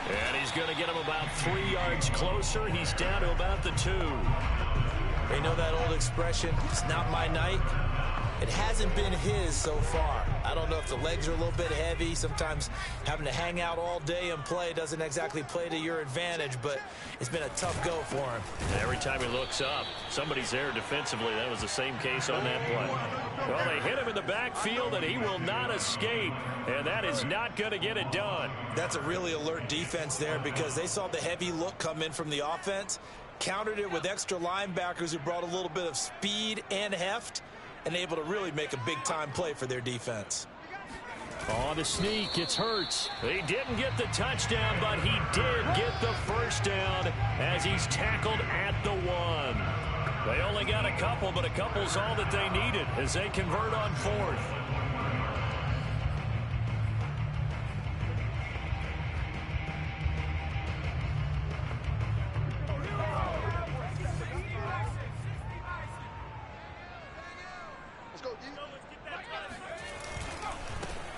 And he's going to get him about 3 yards closer. He's down to about the 2. They know that old expression, it's not my night. It hasn't been his so far. I don't know if the legs are a little bit heavy. Sometimes having to hang out all day and play doesn't exactly play to your advantage, but it's been a tough go for him. Every time he looks up, somebody's there defensively. That was the same case on that play. Well, they hit him in the backfield, and he will not escape, and that is not going to get it done. That's a really alert defense there because they saw the heavy look come in from the offense, countered it with extra linebackers who brought a little bit of speed and heft, and able to really make a big-time play for their defense. On the sneak, it's Hurts. He didn't get the touchdown, but he did get the first down as he's tackled at the 1. They only got a couple, but a couple's all that they needed as they convert on 4th.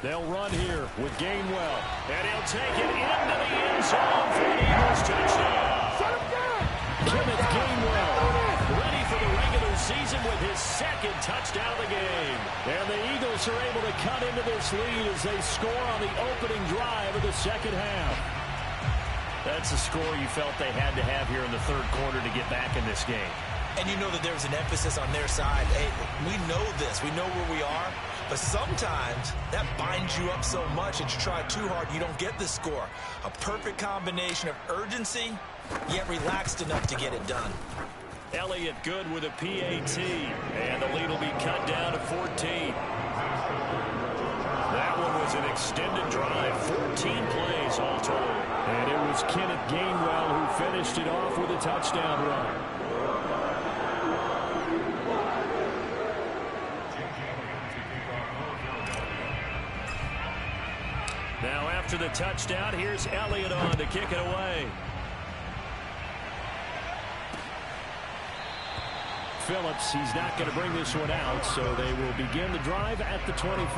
They'll run here with Gainwell. And he'll take it into the end zone for an Eagles touchdown. Kenneth Gainwell ready for the regular season with his 2nd touchdown of the game. And the Eagles are able to cut into this lead as they score on the opening drive of the second half. That's a score you felt they had to have here in the third quarter to get back in this game. And you know that there's an emphasis on their side. Hey, we know this. We know where we are. But sometimes that binds you up so much that you try too hard, you don't get the score. A perfect combination of urgency, yet relaxed enough to get it done. Elliott good with a PAT. And the lead will be cut down to 14. That one was an extended drive. 14 plays all told. And it was Kenneth Gainwell who finished it off with a touchdown run. Now after the touchdown, here's Elliott on to kick it away. Phillips, he's not going to bring this one out, so they will begin the drive at the 25.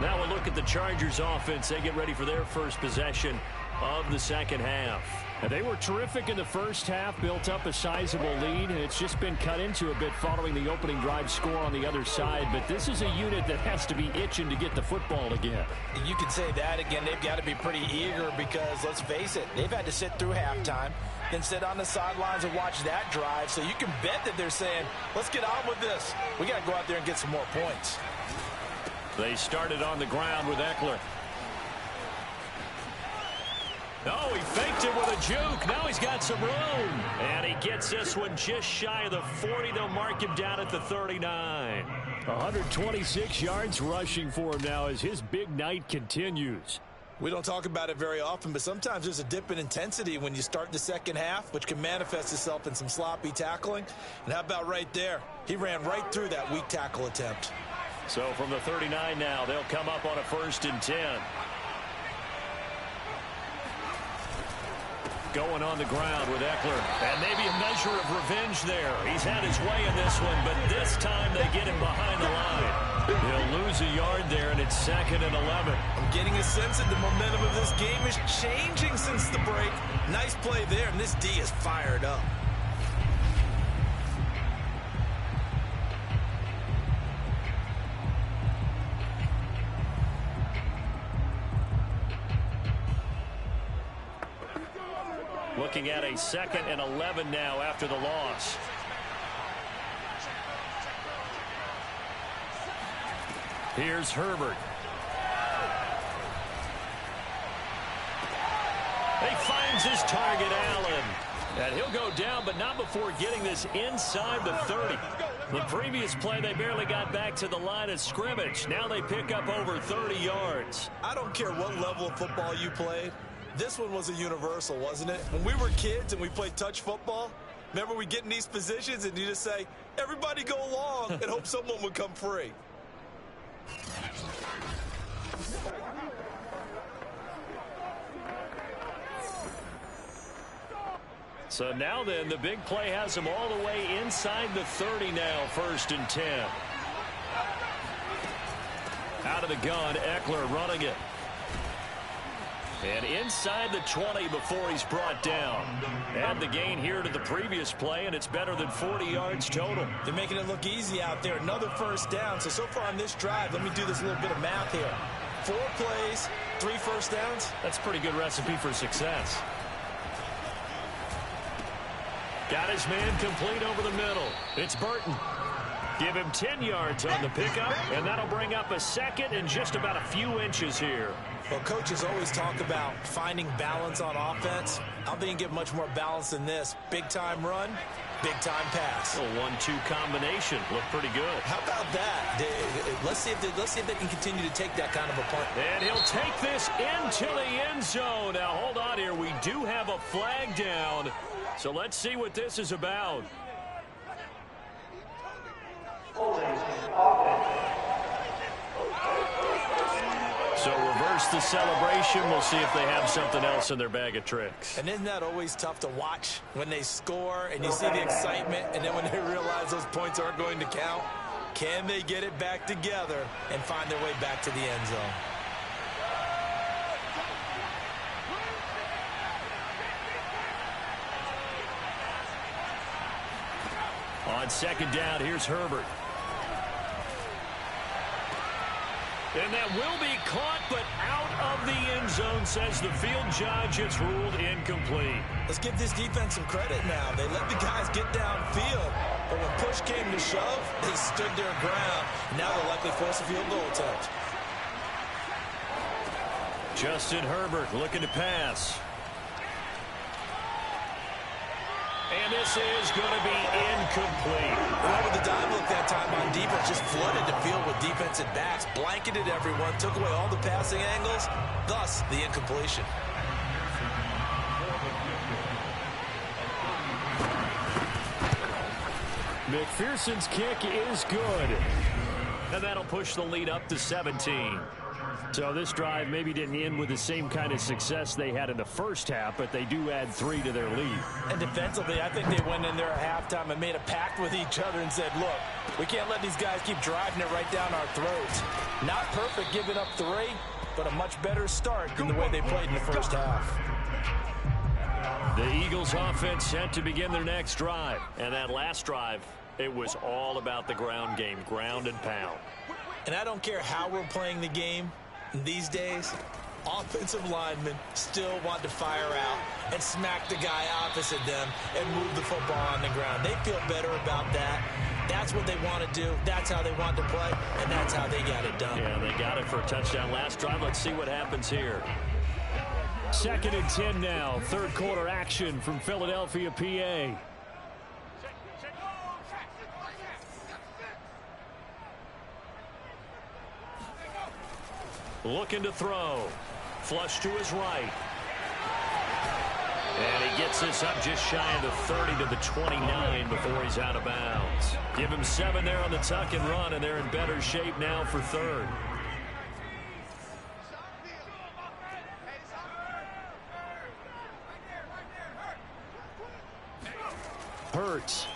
Now we'll look at the Chargers offense. They get ready for their first possession of the second half. And they were terrific in the first half, built up a sizable lead, and it's just been cut into a bit following the opening drive score on the other side. But this is a unit that has to be itching to get the football again. You can say that again. They've got to be pretty eager because, let's face it, they've had to sit through halftime, then sit on the sidelines and watch that drive. So you can bet that they're saying, let's get on with this. We got to go out there and get some more points. They started on the ground with Eckler. Oh, he faked it with a juke. Now he's got some room. And he gets this one just shy of the 40. They'll mark him down at the 39. 126 yards rushing for him now as his big night continues. We don't talk about it very often, but sometimes there's a dip in intensity when you start the second half, which can manifest itself in some sloppy tackling. And how about right there? He ran right through that weak tackle attempt. So from the 39 now, they'll come up on a 1st and 10. Going on the ground with Eckler. And maybe a measure of revenge there. He's had his way in this one, but this time they get him behind the line. He'll lose a yard there, and it's 2nd and 11. I'm getting a sense that the momentum of this game is changing since the break. Nice play there, and this D is fired up. Looking at a 2nd and 11 now after the loss. Here's Herbert. He finds his target, Allen. And he'll go down, but not before getting this inside the 30. The previous play, they barely got back to the line of scrimmage. Now they pick up over 30 yards. I don't care what level of football you played. This one was a universal, wasn't it? When we were kids and we played touch football, remember we get in these positions and you just say, everybody go along and hope someone would come free. So now then, the big play has them all the way inside the 30 now, 1st and 10. Out of the gun, Eckler running it. And inside the 20 before he's brought down. Add the gain here to the previous play, and it's better than 40 yards total. They're making it look easy out there. Another 1st down. So far on this drive, let me do this little bit of math here. 4 plays, 3 1st downs. That's a pretty good recipe for success. Got his man complete over the middle. It's Burton. Give him 10 yards on the pickup, and that'll bring up a 2nd and just about a few inches here. Well, coaches always talk about finding balance on offense. I don't think you get much more balance than this. Big-time run, big-time pass. A 1-2 combination. Looked pretty good. How about that? Let's see if they can continue to take that kind of a punt. And he'll take this into the end zone. Now, hold on here. We do have a flag down. So let's see what this is about. So reverse the celebration. We'll see if they have something else in their bag of tricks. And isn't that always tough to watch when they score and you see the excitement, and then when they realize those points aren't going to count? Can they get it back together and find their way back to the end zone? On 2nd down, here's Herbert. And that will be caught, but out of the end zone, says the field judge. It's ruled incomplete. Let's give this defense some credit now. They let the guys get downfield, but when push came to shove, they stood their ground. Now they'll likely force a field goal attempt. Justin Herbert looking to pass. And this is going to be incomplete. Well, with the dive look that time on defense, just flooded the field with defensive backs, blanketed everyone, took away all the passing angles, thus the incompletion. McPherson's kick is good. And that'll push the lead up to 17. So this drive maybe didn't end with the same kind of success they had in the first half, but they do add 3 to their lead. And defensively, I think they went in there at halftime and made a pact with each other and said, look, we can't let these guys keep driving it right down our throats. Not perfect giving up 3, but a much better start than the way they played in the first half. The Eagles offense set to begin their next drive. And that last drive, it was all about the ground game, ground and pound. And I don't care how we're playing the game these days, offensive linemen still want to fire out and smack the guy opposite them and move the football on the ground. They feel better about that. That's what they want to do. That's how they want to play, and that's how they got it done. Yeah, they got it for a touchdown last drive. Let's see what happens here. 2nd and 10 now. Third quarter action from Philadelphia, PA. Looking to throw. Flush to his right. And he gets this up just shy of the 30 to the 29 before he's out of bounds. Give him 7 there on the tuck and run, and they're in better shape now for third. Hurts.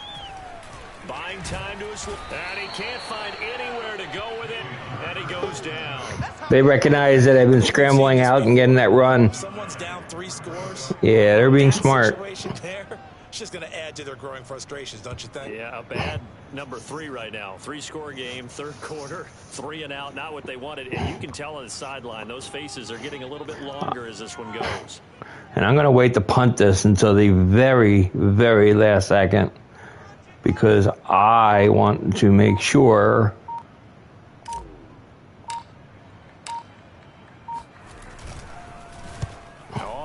Buying time to his left. And he can't find anywhere to go with it. And he goes down. They recognize that I've been scrambling out and getting that run. Someone's down 3 scores. Yeah, they're being smart. It's just going to add to their growing frustrations, don't you think? Yeah, a bad number 3 right now. 3-score game, third quarter, 3 and out. Not what they wanted. And you can tell on the sideline, those faces are getting a little bit longer as this one goes. And I'm going to wait to punt this until the very, very last second, because I want to make sure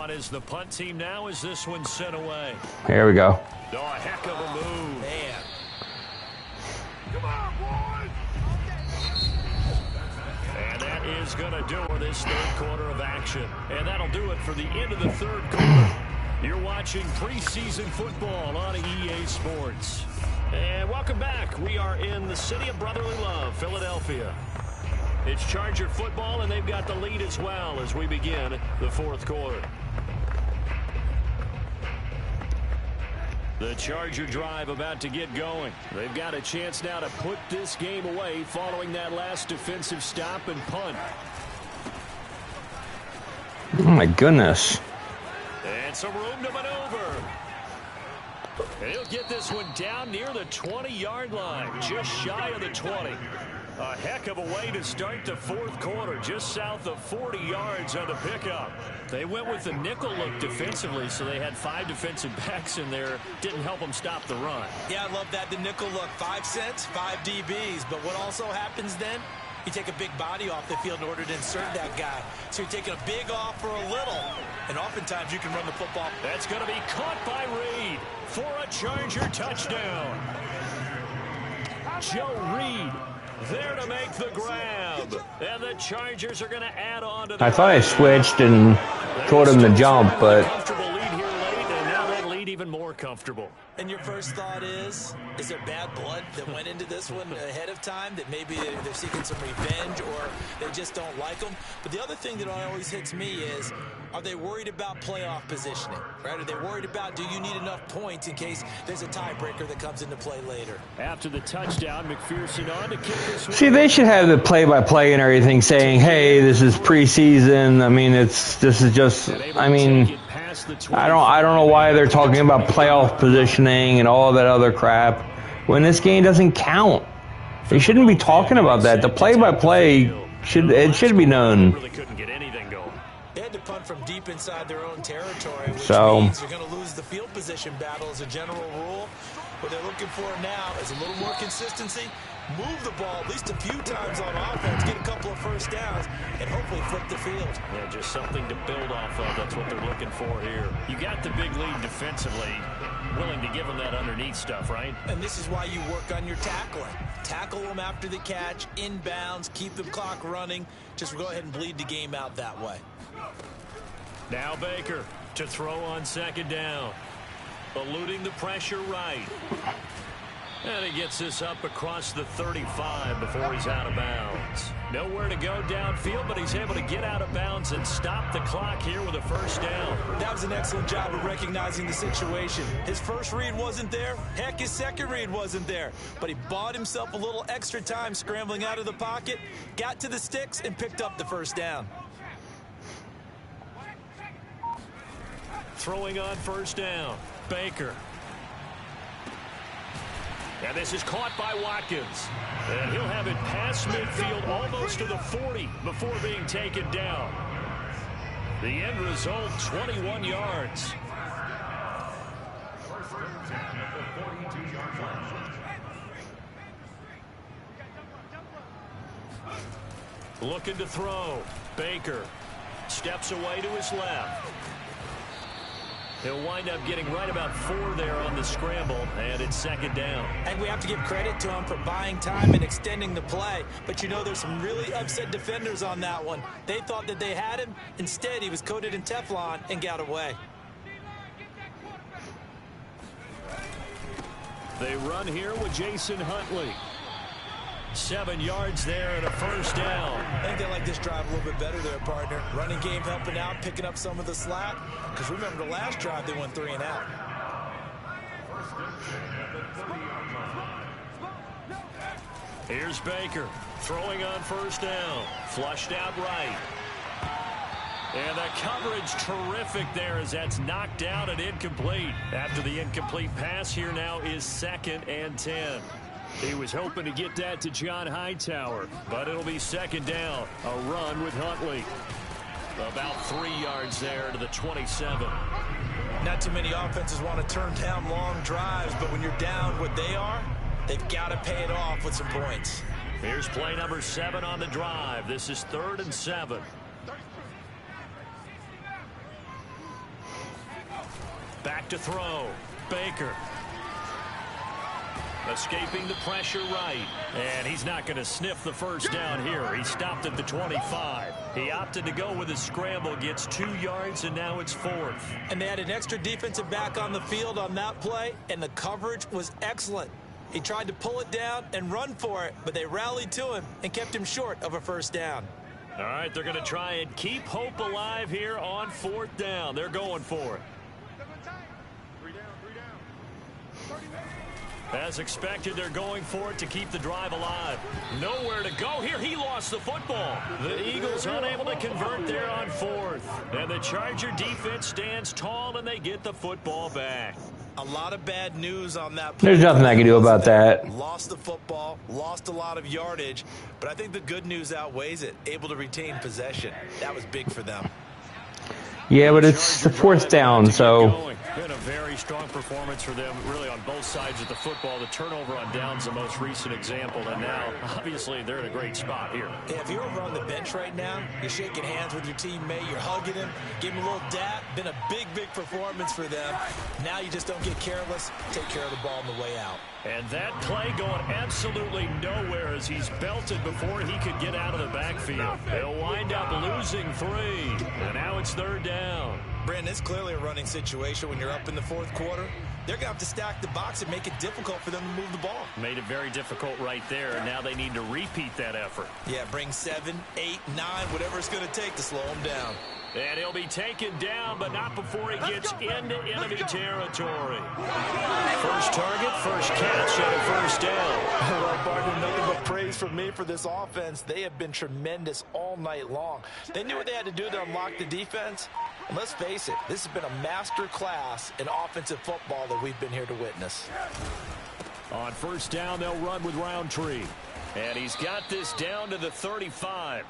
on is the punt team now as this one's sent away. Here we go. Oh, a heck of a move. Man. Come on, boys. And that is going to do it for this third quarter of action. And that'll do it for the end of the third quarter. You're watching preseason football on EA Sports. And welcome back. We are in the city of brotherly love, Philadelphia. It's Charger football, and they've got the lead as well as we begin the fourth quarter. The Charger drive about to get going. They've got a chance now to put this game away following that last defensive stop and punt. Oh, my goodness. And some room to maneuver. And he'll get this one down near the 20-yard line, just shy of the 20. A heck of a way to start the fourth quarter, just south of 40 yards on the pickup. They went with the nickel look defensively, so they had 5 defensive backs in there. Didn't help them stop the run. Yeah, I love that, the nickel look. 5 cents, 5 DBs. But what also happens then? You take a big body off the field in order to insert that guy. So you're taking a big off for a little. And oftentimes you can run the football. That's going to be caught by Reed for a Charger touchdown. Joe Reed there to make the grab. And the Chargers are going to add on to the I thought I switched and told him to jump, but comfortable lead here late, and now that lead even more comfortable. And your first thought is there bad blood that went into this one ahead of time, that maybe they're seeking some revenge or they just don't like them? But the other thing that always hits me is, are they worried about playoff positioning, right? Are they worried about, do you need enough points in case there's a tiebreaker that comes into play later? After the touchdown, McPherson on to kick this one. see, they should have the play-by-play and everything saying, hey, this is preseason. I mean, I don't know why they're talking about playoff positioning and all that other crap when this game doesn't count. They shouldn't be talking about that. The play-by-play should be known. Really couldn't get anything going. They had to punt from deep inside their own territory, which So means you're going to lose the field position battle as a general rule. What they're looking for now is a little more consistency, move the ball at least a few times on offense, get a couple of first downs, and hopefully flip the field. Yeah, just something to build off of. That's what they're looking for here. You got the big lead defensively, willing to give them that underneath stuff, right? And this is why you work on your tackling. Tackle them after the catch, inbounds, keep the clock running. Just go ahead and bleed the game out that way. Now Baker to throw on second down. Eluding the pressure right. And he gets this up across the 35 before he's out of bounds. Nowhere to go downfield, but he's able to get out of bounds and stop the clock here with a first down. That was an excellent job of recognizing the situation. His first read wasn't there. Heck, his second read wasn't there. But he bought himself a little extra time scrambling out of the pocket, got to the sticks, and picked up the first down. throwing on first down. Baker. And this is caught by Watkins. And he'll have it past midfield almost to the 40 before being taken down. The end result, 21 yards. Looking to throw. Baker steps away to his left. He'll wind up getting right about 4 there on the scramble, and it's second down. And we have to give credit to him for buying time and extending the play. But you know, there's some really upset defenders on that one. They thought that they had him. Instead, he was coated in Teflon and got away. They run here with Jason Huntley. 7 yards there and a first down. I think they like this drive a little bit better there, partner. Running game helping out, picking up some of the slack. Because remember, the last drive, they went 3 and out. Here's Baker throwing on first down. Flushed out right. And the coverage terrific there as that's knocked down and incomplete. After the incomplete pass, here now is 2nd and 10. He was hoping to get that to John Hightower, but it'll be second down. A run with Huntley. About 3 yards there to the 27. Not too many offenses want to turn down long drives, but when you're down what they are, they've got to pay it off with some points. Here's play number 7 on the drive. This is 3rd and 7. Back to throw. Baker. Escaping the pressure right. And he's not going to sniff the first down here. He stopped at the 25. He opted to go with a scramble, gets 2 yards, and now it's 4th. And they had an extra defensive back on the field on that play, and the coverage was excellent. He tried to pull it down and run for it, but they rallied to him and kept him short of a first down. All right, they're going to try and keep hope alive here on 4th down. They're going for it. As expected, they're going for it to keep the drive alive. Nowhere to go here. He lost the football. The Eagles unable to convert there on 4th. And the Charger defense stands tall, and they get the football back. A lot of bad news on that play. There's nothing I can do about that. Lost the football, lost a lot of yardage, but I think the good news outweighs it. Able to retain possession. That was big for them. Yeah, but it's the 4th down, so... Been a very strong performance for them, really, on both sides of the football. The turnover on down's the most recent example, and now, obviously, they're in a great spot here. Yeah, if you're over on the bench right now, you're shaking hands with your teammate, you're hugging him, give him a little dap. Been a big, big performance for them. Now you just don't get careless. Take care of the ball on the way out. And that play going absolutely nowhere as he's belted before he could get out of the backfield. They'll wind up losing 3, and now it's 3rd down. Brandon, it's clearly a running situation when you're up in the 4th quarter. They're going to have to stack the box and make it difficult for them to move the ball. Made it very difficult right there, and now they need to repeat that effort. Yeah, bring 7, 8, 9, whatever it's going to take to slow them down. And he'll be taken down, but not before he gets into enemy territory. First target, first catch, and a first down. Well, partner, nothing but praise from me for this offense. They have been tremendous all night long. They knew what they had to do to unlock the defense. And let's face it, this has been a master class in offensive football that we've been here to witness. On first down, they'll run with Roundtree. And he's got this down to the 35.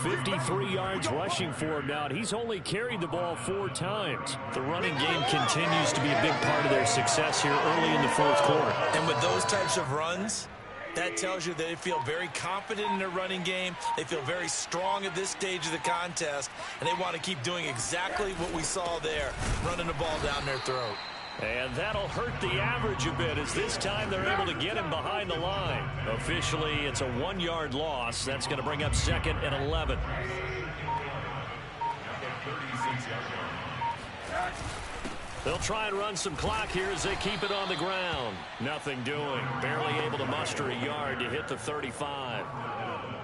53 yards rushing for him now. He's only carried the ball 4 times. The running game continues to be a big part of their success here early in the 4th quarter. And with those types of runs, that tells you that they feel very confident in their running game. They feel very strong at this stage of the contest. And they want to keep doing exactly what we saw there, running the ball down their throat. And that'll hurt the average a bit as this time they're able to get him behind the line. Officially, it's a 1-yard loss. That's going to bring up 2nd and 11. They'll try and run some clock here as they keep it on the ground. Nothing doing. Barely able to muster a yard to hit the 35.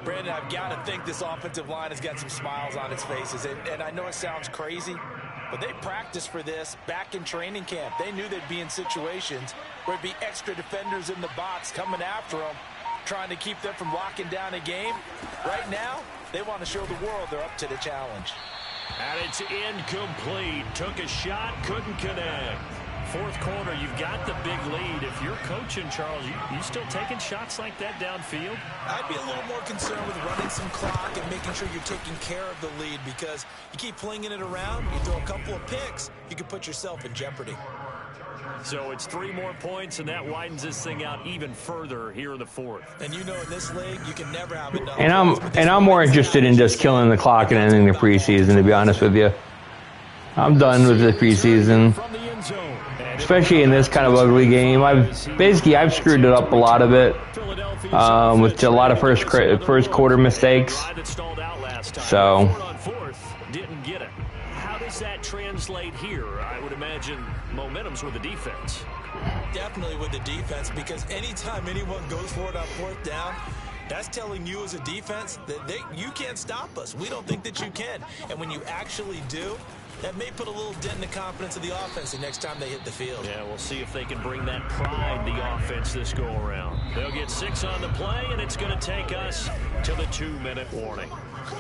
Brandon, I've got to think this offensive line has got some smiles on its faces. And I know it sounds crazy, but they practiced for this back in training camp. They knew they'd be in situations where it'd be extra defenders in the box coming after them, trying to keep them from locking down a game. Right now, they want to show the world they're up to the challenge. And it's incomplete. Took a shot, couldn't connect. Fourth quarter, you've got the big lead. If you're coaching, Charles, you still taking shots like that downfield? I'd be a little more concerned with running some clock and making sure you're taking care of the lead, because you keep flinging it around, you throw a couple of picks, you can put yourself in jeopardy. So it's 3 more points, and that widens this thing out even further here in the fourth. And you know, in this league, you can never have enough. And I'm more interested in just killing the clock and ending the preseason, to be honest with you. I'm done with the preseason, especially in this kind of ugly game. I've screwed it up a lot of it with a lot of first quarter mistakes. So Didn't get it. How does that translate here? I would imagine momentum's with the defense. Definitely with the defense, because anytime anyone goes for it on fourth down, that's telling you as a defense that you can't stop us. We don't think that you can. And when you actually do, that may put a little dent in the confidence of the offense the next time they hit the field. Yeah, we'll see if they can bring that pride, the offense, this go-around. They'll get 6 on the play, and it's going to take us to the 2-minute warning.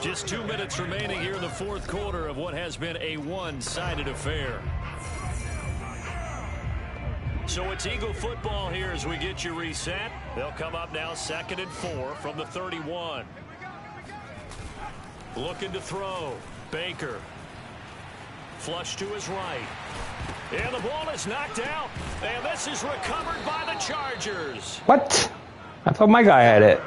Just 2 minutes remaining here in the fourth quarter of what has been a one-sided affair. So it's Eagle football here as we get you reset. They'll come up now 2nd and 4 from the 31. Looking to throw. Baker. Flush to his right. And the ball is knocked out. And this is recovered by the Chargers. what? I thought my guy had it.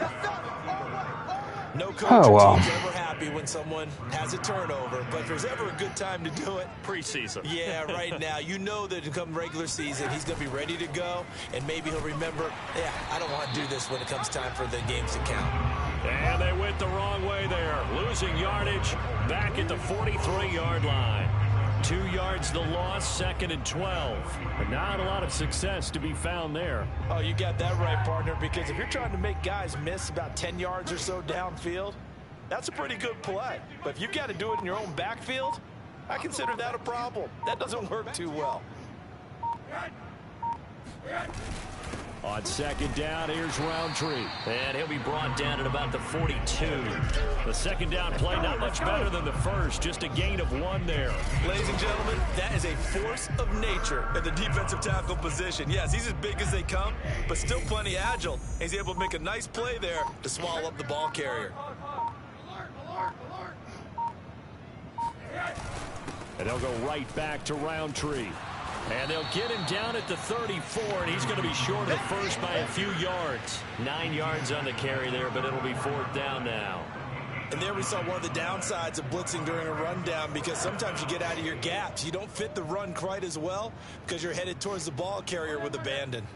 No coach well. is ever happy when someone has a turnover, but if there's ever a good time to do it, Preseason. yeah, right now. You know that come regular season, he's going to be ready to go, and maybe he'll remember, yeah, I don't want to do this when it comes time for the games to count. And they went the wrong way there. Losing yardage back at the 43-yard line. 2 yards the loss, 2nd and 12. But not a lot of success to be found there. Oh, you got that right, partner, because if you're trying to make guys miss about 10 yards or so downfield, that's a pretty good play. But if you've got to do it in your own backfield, I consider that a problem. That doesn't work too well. On 2nd down, here's Roundtree. And he'll be brought down at about the 42. The 2nd down play not much better than the first. Just a gain of 1 there. Ladies and gentlemen, that is a force of nature in the defensive tackle position. Yes, he's as big as they come, but still plenty agile. He's able to make a nice play there to swallow up the ball carrier. And they'll go right back to Roundtree. And they'll get him down at the 34, and he's going to be short of the first by a few yards. 9 yards on the carry there, but it'll be 4th down now. And there we saw one of the downsides of blitzing during a rundown, because sometimes you get out of your gaps. You don't fit the run quite as well because you're headed towards the ball carrier with abandon.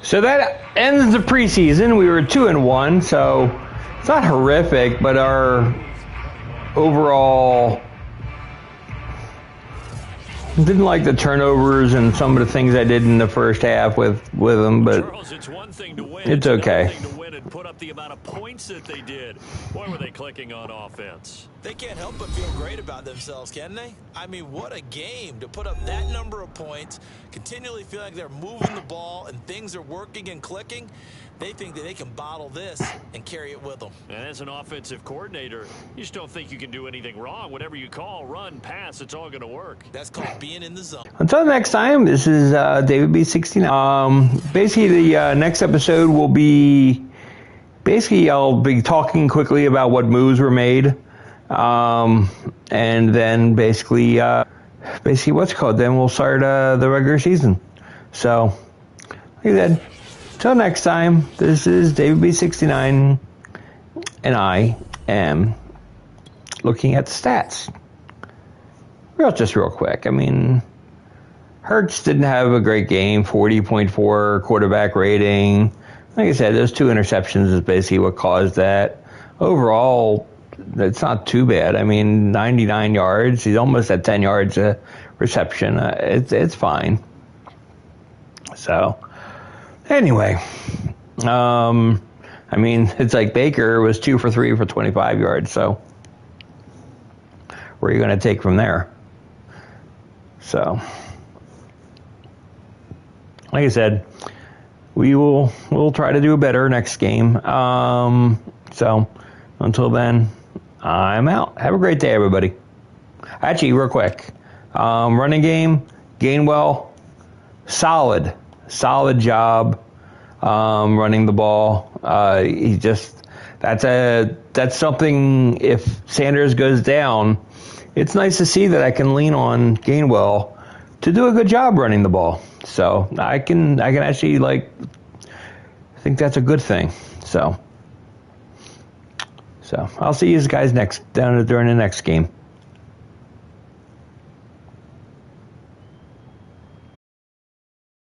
So that ends the preseason. We were 2-1, so it's not horrific, but our overall didn't like the turnovers and some of the things I did in the first half with them, but Charles, it's one thing to win. It's okay. Another thing to win and put up the amount of points that they did. Boy, were they clicking on offense. They can't help but feel great about themselves, can they? I mean, what a game to put up that number of points, continually feel like they're moving the ball and things are working and clicking. They think that they can bottle this and carry it with them. And as an offensive coordinator, you just don't think you can do anything wrong. Whatever you call, run, pass, it's all going to work. That's called being in the zone. until next time, this is David B69. Basically, the next episode will be, I'll be talking quickly about what moves were made. And then basically what's it called? Then we'll start the regular season. So, like I said, till next time, this is David B69, and I am looking at the stats. Just real quick. I mean, Hurts didn't have a great game, 40.4 quarterback rating. Like I said, those 2 interceptions is basically what caused that. Overall, it's not too bad. I mean, 99 yards. He's almost at 10 yards a reception. It's fine. So, anyway, I mean, it's like Baker was 2 for 3 for 25 yards. So, where are you going to take from there? So, like I said, we'll try to do better next game. So, until then, I'm out. Have a great day, everybody. Actually, real quick, running game, Gainwell, solid job running the ball. That's something. If Sanders goes down, it's nice to see that I can lean on Gainwell to do a good job running the ball. So I can actually I think that's a good thing. So I'll see you guys during the next game.